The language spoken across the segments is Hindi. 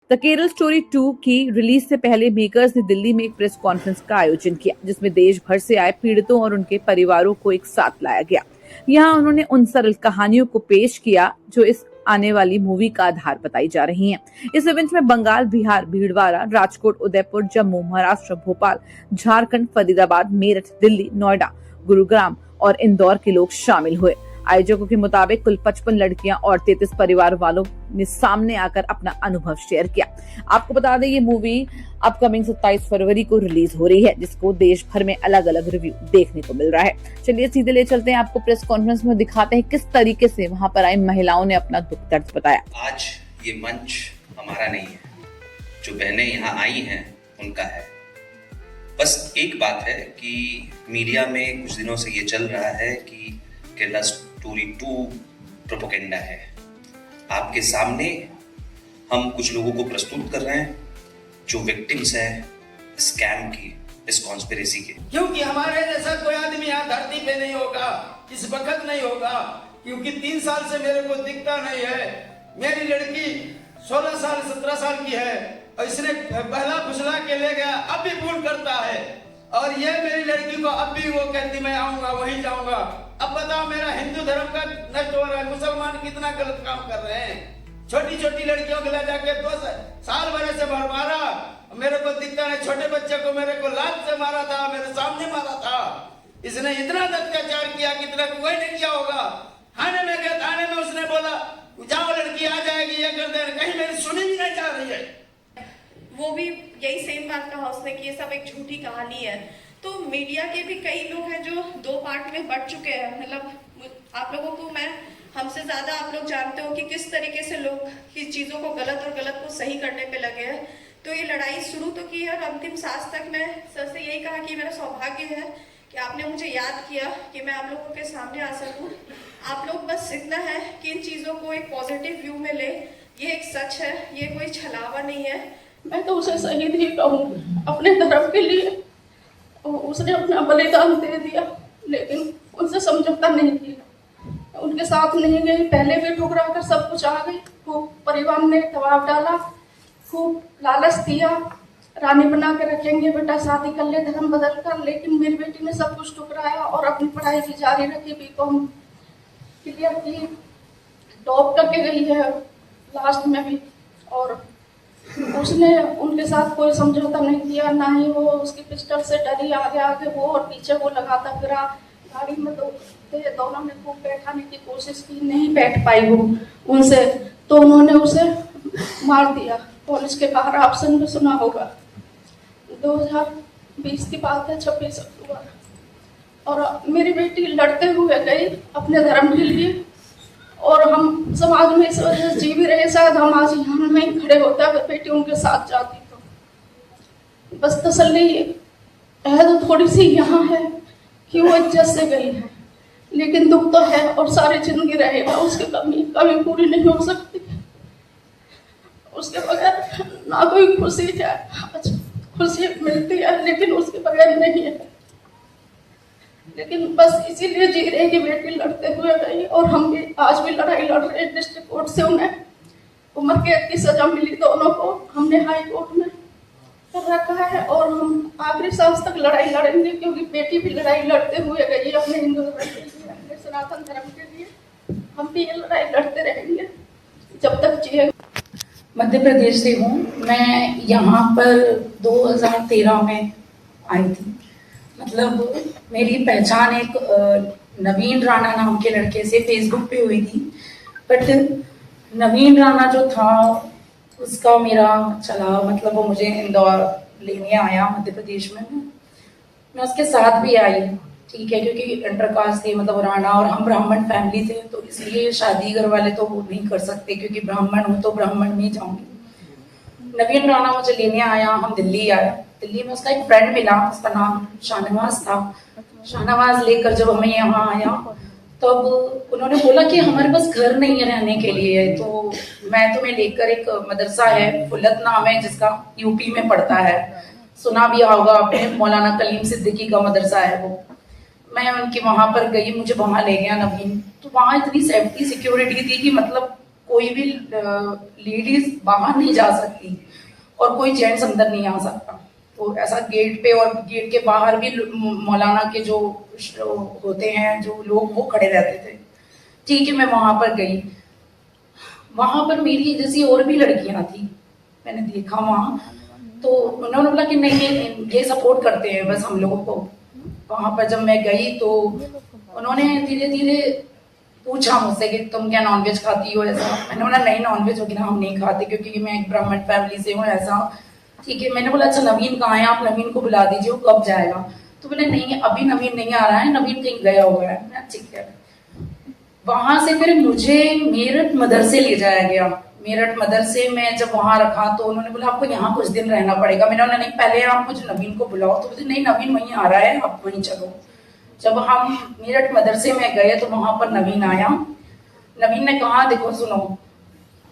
द केरल स्टोरी 2 की रिलीज से पहले मेकर्स ने दिल्ली में एक प्रेस कॉन्फ्रेंस का आयोजन किया, जिसमें देश भर से आए पीड़ितों और उनके परिवारों को एक साथ लाया गया। यहाँ उन्होंने उन सरल कहानियों को पेश किया जो इस आने वाली मूवी का आधार बताई जा रही हैं। इस इवेंट में बंगाल, बिहार, भीलवाड़ा, राजकोट, उदयपुर, जम्मू, महाराष्ट्र, भोपाल, झारखंड, फरीदाबाद, मेरठ, दिल्ली, नोएडा, गुरुग्राम और इंदौर के लोग शामिल हुए। आयोजकों के मुताबिक कुल 55 लड़कियां और 33 परिवार वालों ने सामने आकर अपना अनुभव शेयर किया। आपको बता दें, ये मूवी अपकमिंग 27 फरवरी को रिलीज हो रही है, जिसको देश भर में अलग अलग रिव्यू देखने को मिल रहा है। चलिए सीधे ले चलते हैं आपको प्रेस कॉन्फ्रेंस में, दिखाते हैं किस तरीके से वहां पर आई महिलाओं ने अपना दुख दर्द बताया। आज ये मंच हमारा नहीं है, जो बहनें यहाँ आई हैं उनका है। बस एक बात है कि मीडिया में कुछ दिनों से ये चल रहा है कि केरला स्टोरी 2 प्रोपेगेंडा है। आपके सामने हम कुछ लोगों को प्रस्तुत कर रहे हैं जो विक्टिम्स हैं स्कैम की, इस कॉन्स्पिरेसी के। क्योंकि हमारे जैसा कोई आदमी यहाँ धरती पे नहीं होगा, इस वक्त नहीं होगा, क्योंकि 3 साल से मेरे को दिखता नहीं है। मेरी लड़की 16 साल 17 साल की है और इसने पहला फुसला के ले गया, अब भी फोन करता है और ये मेरी लड़की को अब भी वो कहती मैं आऊंगा, वहीं जाऊंगा। अब बताओ, मेरा हिंदू धर्म का नष्ट हो रहा है, मुसलमान कितना गलत काम कर रहे हैं। छोटी छोटी लड़कियों को ले जाके 2 साल बड़े से भरमारा, मेरे को दिखता नहीं। छोटे बच्चे को मेरे को लात से मारा था, मेरे सामने मारा था। इसने इतना अत्याचार किया कि इतना कोई नहीं किया होगा। थाने में गया, थाने में उसने बोला जाओ लड़की आ जाएगी, ये कर दे, कहीं मेरी सुनी भी नहीं जा रही है। वो भी यही सेम बात कहा उसने कि ये सब एक झूठी कहानी है। तो मीडिया के भी कई लोग हैं जो 2 पार्ट में बट चुके हैं। मतलब आप लोगों को हमसे ज्यादा आप लोग जानते हो कि किस तरीके से लोग किस चीजों को गलत और गलत को सही करने पे लगे हैं। तो ये लड़ाई शुरू तो की है और अंतिम सांस तक मैं सर से यही कहा कि मेरा सौभाग्य है कि आपने मुझे याद किया कि मैं आप लोगों के सामने आ सकूं। आप लोग बस इतना है कि इन चीजों को एक पॉजिटिव व्यू में ले। ये एक सच है, ये कोई छलावा नहीं है। मैं तो उसे शहीद ही कहूँ अपने धर्म के लिए। उसने अपना बलिदान दे दिया, लेकिन उनसे समझौता नहीं किया, उनके साथ नहीं गई। पहले भी ठुकरा कर सब कुछ आ गई। खूब परिवार ने दबाव डाला, खूब लालच दिया, रानी बना के रखेंगे बेटा, शादी कर ले धर्म बदल कर। लेकिन मेरी बेटी ने सब कुछ ठुकराया और अपनी पढ़ाई की जारी रखी, बीकॉम क्लियर की, टॉप करके गई है लास्ट में भी। और उसने उनके साथ कोई समझौता नहीं किया, ना ही वो उसकी पिस्टल से डरी। आगे आगे वो और पीछे वो लगाता फिरा। गाड़ी में दोनों ने खूब बैठाने की कोशिश की, नहीं बैठ पाई वो उनसे, तो उन्होंने उसे मार दिया पुलिस के बाहर। आपने भी सुना होगा, 2020 की बात है, 26 अक्टूबर। और मेरी बेटी लड़ते हुए गई अपने धर्म के लिए, और हम समाज में इस वजह से जी भी रहे। शायद हम आज यहाँ नहीं खड़े होते अगर बेटी उनके साथ जाती तो। बस तसल्ली है तो थोड़ी सी यहाँ है कि वो इज्जत से गई है, लेकिन दुख तो है और सारी जिंदगी रहेगा। उसकी कमी कभी पूरी नहीं हो सकती। उसके बगैर ना कोई खुशी है, खुशी मिलती है लेकिन उसके बगैर नहीं है। लेकिन बस इसीलिए जी रहे कि बेटी लड़ते हुए गई, और हम भी आज भी लड़ाई लड़ रहे हैं। डिस्ट्रिक्ट कोर्ट से उन्हें उम्र कैद की सजा मिली दोनों को, हमने हाई कोर्ट में कर रखा है और हम आखिरी सांस तक लड़ाई लड़ेंगे, क्योंकि बेटी भी लड़ाई लड़ते हुए गई अपने हिंदू धर्म के लिए, अपने सनातन धर्म के लिए। हम भी ये लड़ाई लड़ते रहेंगे जब तक जिए। मध्य प्रदेश से हूँ मैं। यहाँ पर 2013 में आई थी। मतलब मेरी पहचान एक नवीन राणा नाम के लड़के से फेसबुक पे हुई थी। बट नवीन राणा जो था उसका मेरा चला, मतलब वो मुझे इंदौर लेने आया मध्य प्रदेश में। मैं उसके साथ भी आई, ठीक है, क्योंकि इंटरकास्ट थे, मतलब राणा और हम ब्राह्मण फैमिली थे, तो इसलिए शादी घर वाले तो वो नहीं कर सकते, क्योंकि ब्राह्मण हूँ तो ब्राह्मण में जाऊंगी। नवीन राणा मुझे लेने आया, हम दिल्ली आए। दिल्ली में उसका एक फ्रेंड मिला, उसका नाम शाहनवाज था। शाहनवाज लेकर जब हमें यहाँ आया तब उन्होंने बोला कि हमारे पास घर नहीं है रहने के लिए, तो मैं तुम्हें लेकर, एक मदरसा है फुल्लत नाम है जिसका, यूपी में पड़ता है, सुना भी होगा आपने, मौलाना कलीम सिद्दीकी का मदरसा है वो। मैं उनके वहां पर गई, मुझे वहां ले गया नवीन। तो वहां इतनी सेफ्टी सिक्योरिटी थी कि मतलब कोई भी लेडीज बाहर नहीं जा सकती और कोई जेंट्स अंदर नहीं आ सकता। तो ऐसा गेट पे और गेट के बाहर भी मौलाना के जो होते हैं जो लोग वो खड़े रहते थे। ठीक है, मैं वहां पर गई, वहां पर मेरी जैसी और भी लड़कियां थी, मैंने देखा वहां, तो उन्होंने बोला कि नहीं ये सपोर्ट करते हैं बस हम लोगों को। वहां पर जब मैं गई तो उन्होंने धीरे धीरे पूछा मुझसे कि तुम क्या नॉनवेज खाती हो, ऐसा। मैंने बोला नहीं, नॉनवेज वगैरह हम नहीं खाते क्योंकि मैं एक ब्राह्मण फैमिली से हूँ, ऐसा। ठीक है, मैंने बोला अच्छा नवीन कहाँ है, आप नवीन को बुला दीजिए, वो कब जाएगा। तो बोले नहीं अभी नवीन नहीं आ रहा है, नवीन कहीं गया हुआ है। मैं ठीक है। वहां से फिर मुझे मेरठ मदरसे ले जाया गया। मेरठ मदरसे में जब वहां रखा तो उन्होंने बोला आपको यहाँ कुछ दिन रहना पड़ेगा। मैंने बोला नहीं, पहले आप मुझे नवीन को बुलाओ। तो बोले नहीं, नवीन वहीं आ रहा है, आप वहीं चलो। जब हम मेरठ मदरसे में गए तो वहां पर नवीन आया। नवीन ने कहा देखो सुनो,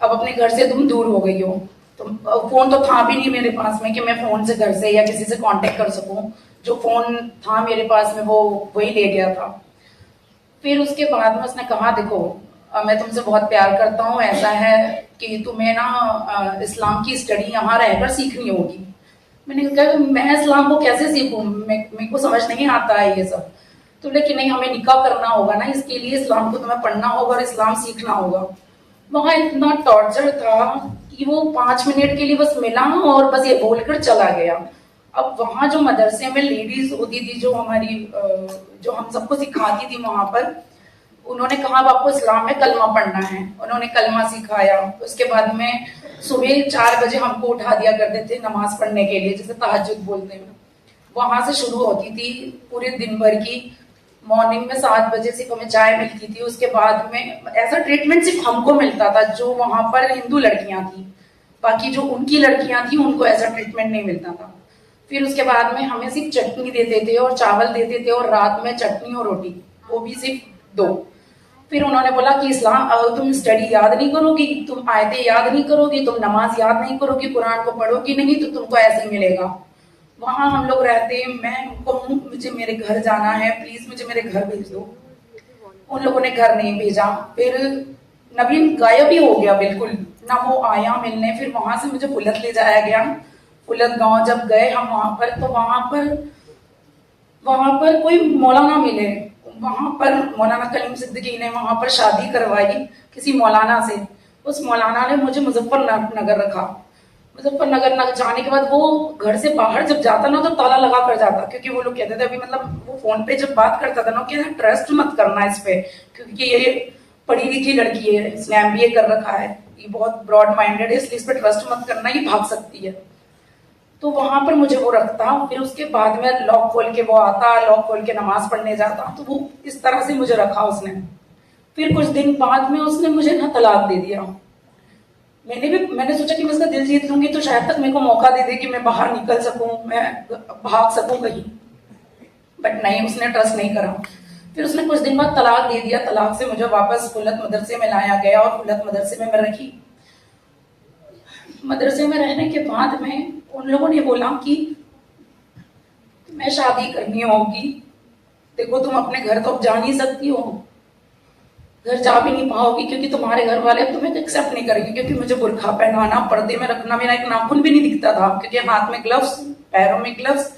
अब अपने घर से तुम दूर हो गई हो, तुम फोन तो था भी नहीं मेरे पास में कि मैं फोन से घर से या किसी से कांटेक्ट कर सकूं। जो फोन था मेरे पास में वो वही ले गया था। फिर उसके बाद में उसने कहा देखो मैं तुमसे बहुत प्यार करता हूँ, ऐसा है कि तुम्हें ना इस्लाम की स्टडी यहाँ रहकर सीखनी होगी। मैंने कहा मैं इस्लाम को कैसे सीखूं, मेरे को समझ नहीं आता है ये सब। तो लेकिन नहीं, हमें निकाह करना होगा ना, इसके लिए इस्लाम को तुम्हें पढ़ना होगा और इस्लाम सीखना होगा। वहां इतना टॉर्चर था कि वो 5 मिनट के लिए बस मिला और बस ये बोलकर चला गया। अब वहां जो मदरसे में लेडीज होती थी जो हमारी जो हम सबको सिखाती थी वहां पर, उन्होंने कहा अब आपको इस्लाम में कलमा पढ़ना है। उन्होंने कलमा सिखाया। उसके बाद में सुबह 4 बजे हमको उठा दिया करते थे नमाज पढ़ने के लिए, जैसे तहज्जुद बोलते हैं। वहां से शुरू होती थी पूरे दिन भर की। मॉर्निंग में 7 बजे सिर्फ हमें चाय मिलती थी। उसके बाद में ऐसा ट्रीटमेंट सिर्फ हमको मिलता था जो वहां पर हिंदू लड़कियां थी, बाकी जो उनकी लड़कियां थी उनको ऐसा ट्रीटमेंट नहीं मिलता था। फिर उसके बाद में हमें सिर्फ चटनी देते थे और चावल देते थे और रात में चटनी और रोटी, वो भी सिर्फ 2। फिर उन्होंने बोला कि इस्लाम तुम स्टडी याद नहीं करोगी, तुम आयतें याद नहीं करोगी, तुम नमाज याद नहीं करोगी, कुरान को पढ़ोगी नहीं तो तुमको ऐसे ही मिलेगा। वहां हम लोग रहते, मैं कहूँ मुझे मेरे घर जाना है, प्लीज मुझे मेरे घर भेज दो। उन लोगों ने घर नहीं भेजा। फिर नवीन गायब ही हो गया बिल्कुल, ना वो आया मिलने। फिर वहां से मुझे फुलत ले जाया गया। फुलत गांव जब गए हम वहां पर, तो वहां पर कोई मौलाना मिले। वहां पर मौलाना कलीम सिद्दीकी ने वहां पर शादी करवाई किसी मौलाना से। उस मौलाना ने मुझे मुजफ्फरनगर रखा। मुजफ्फरनगर जाने के बाद वो घर से बाहर जब जाता ना तो ताला लगा कर जाता, क्योंकि वो लोग कहते थे अभी मतलब वो फोन पे जब बात करता था ना कि ट्रस्ट मत करना इस पे, क्योंकि ये पढ़ी लिखी लड़की है, इसने MBA कर रखा है, ये बहुत ब्रॉड माइंडेड है, इसलिए इस पे ट्रस्ट मत करना, ये भाग सकती है। तो वहां पर मुझे वो रखता। फिर उसके बाद में लॉक खोल के वो आता, लॉक खोल के नमाज पढ़ने जाता। तो वो इस तरह से मुझे रखा उसने। फिर कुछ दिन बाद में उसने मुझे ना तलाक दे दिया। मैंने सोचा कि मैं इसका दिल जीत लूंगी तो शायद तक मेरे को मौका दे दे कि मैं बाहर निकल सकूं, मैं भाग सकूं कहीं, बट नहीं, उसने ट्रस्ट नहीं करा। फिर उसने कुछ दिन बाद तलाक दे दिया। तलाक से मुझे वापस फुलत मदरसे में लाया गया और फुलत मदरसे में मैं रखी। मदरसे में रहने के बाद में उन लोगों ने बोला कि मैं शादी करनी होगी, देखो तुम अपने घर तो अब जा नहीं सकती हो, घर जा भी नहीं पाओगी क्योंकि तुम्हारे घर वाले तुम्हें एक्सेप्ट नहीं करेंगे। क्योंकि मुझे बुर्खा पहनाना, पर्दे में रखना, मेरा एक नाखून भी नहीं दिखता था क्योंकि हाथ में ग्लव्स, पैरों में ग्लव्स,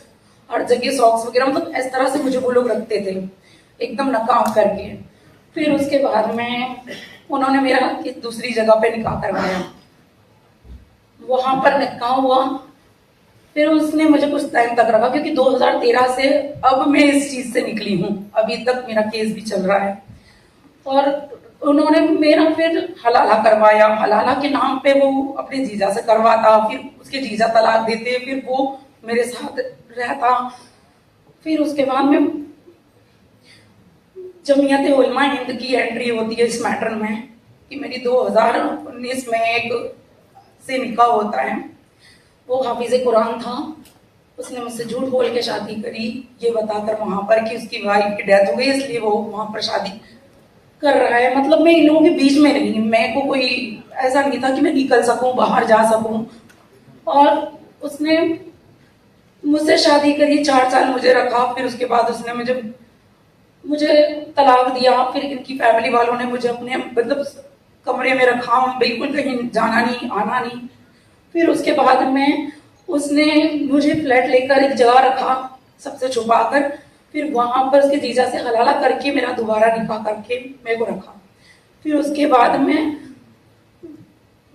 हर जगह सॉक्स वगैरह, मतलब इस तरह से मुझे वो लोग रखते थे एकदम नकाब करके। फिर उसके बाद में उन्होंने मेरा दूसरी जगह पे निकाह करवाया, वहां पर निकाह हुआ। फिर उसने मुझे कुछ टाइम तक रखा क्योंकि 2013 से अब मैं इस चीज से निकली हूँ, अभी तक मेरा केस भी चल रहा है। और उन्होंने मेरा फिर हलाला करवाया। हलाला के नाम पे वो अपने जीजा से करवाता, फिर उसके जीजा तलाक देते, फिर वो मेरे साथ रहता। फिर उसके बाद में जमीयत उलमा हिंद की एंट्री होती है इस मैटर में कि मेरी 2019 में एक से निकाह होता है। वो हाफिज कुरान था, उसने मुझसे झूठ बोल के शादी करी, ये बताकर वहां पर कि उसकी वाइफ की डेथ हो गई इसलिए वो वहां पर शादी कर रहा है। मतलब मैं इन लोगों के बीच में नहीं, मैं को कोई ऐसा नहीं था कि मैं निकल सकूं, बाहर जा सकूं। और उसने मुझसे शादी करी, 4 साल मुझे रखा। फिर उसके बाद उसने मुझे तलाक दिया। फिर इनकी फैमिली वालों ने मुझे अपने मतलब कमरे में रखा, बिल्कुल कहीं जाना नहीं आना नहीं। फिर उसके बाद में उसने मुझे फ्लैट लेकर एक जगह रखा सबसे छुपा कर, फिर वहां पर उसके जीजा से हलाला करके मेरा दोबारा निकाह करके मेरे को रखा। फिर उसके बाद में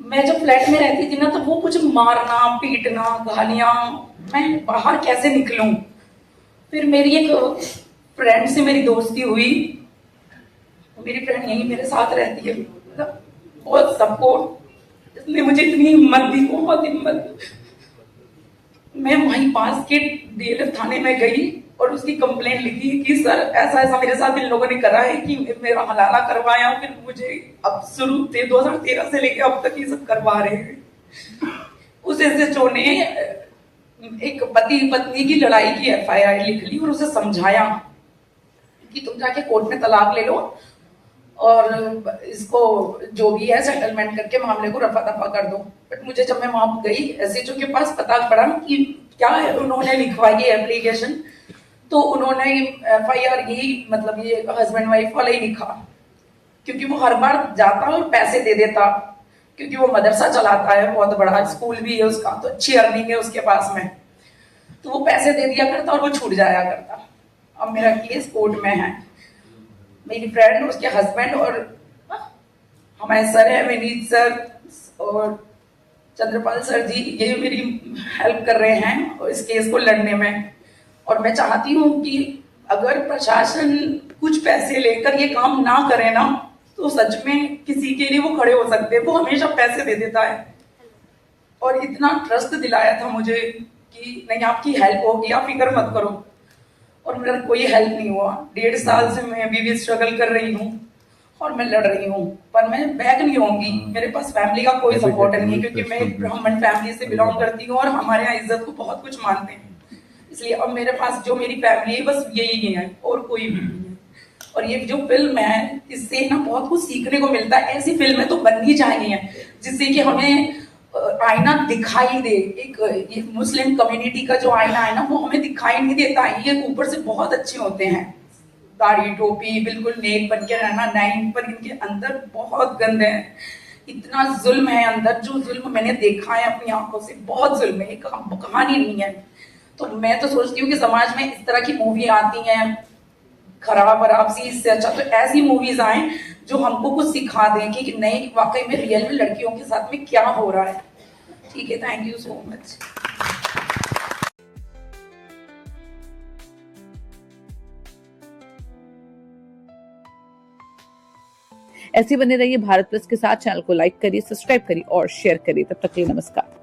मैं जब फ्लैट में रहती थी ना तो वो कुछ मारना पीटना गालियां, मैं बाहर कैसे निकलूं। फिर मेरी एक फ्रेंड से मेरी दोस्ती हुई, मेरी फ्रेंड यही मेरे साथ रहती है, बहुत सपोर्ट, इसने मुझे इतनी हिम्मत दी, बहुत हिम्मत। मैं वहीं पास के डीएलएफ थाने में गई और उसकी कंप्लेंट लिखी कि सर ऐसा ऐसा मेरे साथ इन लोगों ने करा है कि मेरा हलाला करवाया, फिर मुझे अब शुरू से 2013 से लेकर अब तक ये सब करवा रहे हैं। उस एसएचओ ने एक पति पत्नी की लड़ाई की एफआईआर लिख ली और उसे समझाया कि तुम जाके कोर्ट में तलाक ले लो और इसको जो भी है सेटलमेंट करके मामले को रफा दफा कर दो। बट मुझे जब मैं वहां गई एसएचओ के पास पता पड़ा कि क्या है उन्होंने लिखवाई एप्लीकेशन, तो उन्होंने एफआईआर यही मतलब ये हस्बैंड वाइफ वाला ही लिखा, क्योंकि वो हर बार जाता और पैसे दे देता, क्योंकि वो मदरसा चलाता है, बहुत बड़ा स्कूल भी है उसका, तो अच्छी अर्निंग है उसके पास में, तो वो पैसे दे दिया करता और वो छूट जाया करता। अब मेरा केस कोर्ट में है, मेरी फ्रेंड उसके हस्बैंड और हमारे सर है विनीत सर और चंद्रपाल सर जी, ये मेरी हेल्प कर रहे हैं इस केस को लड़ने में। और मैं चाहती हूँ कि अगर प्रशासन कुछ पैसे लेकर ये काम ना करे ना तो सच में किसी के लिए वो खड़े हो सकते हैं। वो हमेशा पैसे दे देता है और इतना ट्रस्ट दिलाया था मुझे कि नहीं आपकी हेल्प होगी, आप फिक्र मत करो, और मेरा कोई हेल्प नहीं हुआ। 1.5 साल से मैं अभी भी स्ट्रगल कर रही हूँ और मैं लड़ रही हूँ, पर मैं बैक नहीं होंगी। मेरे पास फैमिली का कोई सपोर्ट नहीं है, क्योंकि मैं एक ब्राह्मण फैमिली से बिलोंग करती हूँ और हमारे यहाँ इज्जत को बहुत कुछ मानते हैं। इसलिए अब मेरे पास जो मेरी फैमिली है बस यही है और कोई भी नहीं है। और ये जो फिल्म है इससे ना बहुत कुछ सीखने को मिलता है। ऐसी फिल्में तो बननी चाहिए जिससे कि हमें आईना दिखाई दे। एक मुस्लिम कम्युनिटी का जो आईना है ना वो हमें दिखाई नहीं देता है। ये ऊपर से बहुत अच्छे होते हैं, दाढ़ी टोपी बिल्कुल नेक बन के रहना नाइन, पर इनके अंदर बहुत गंदे हैं। इतना जुल्म है अंदर, जो जुल्म मैंने देखा है अपनी आंखों से, बहुत जुल्म है, कहानी नहीं है। तो मैं तो सोचती हूँ कि समाज में इस तरह की मूवी आती हैं खराब खराब सी, इससे अच्छा तो ऐसी मूवीज आए जो हमको कुछ सिखा दें कि नहीं वाकई में रियल में लड़कियों के साथ में क्या हो रहा है। ठीक है, थैंक यू सो मच। ऐसे बने रहिए भारत प्लस के साथ। चैनल को लाइक करिए, सब्सक्राइब करिए और शेयर करिए। तब तक के लिए नमस्कार।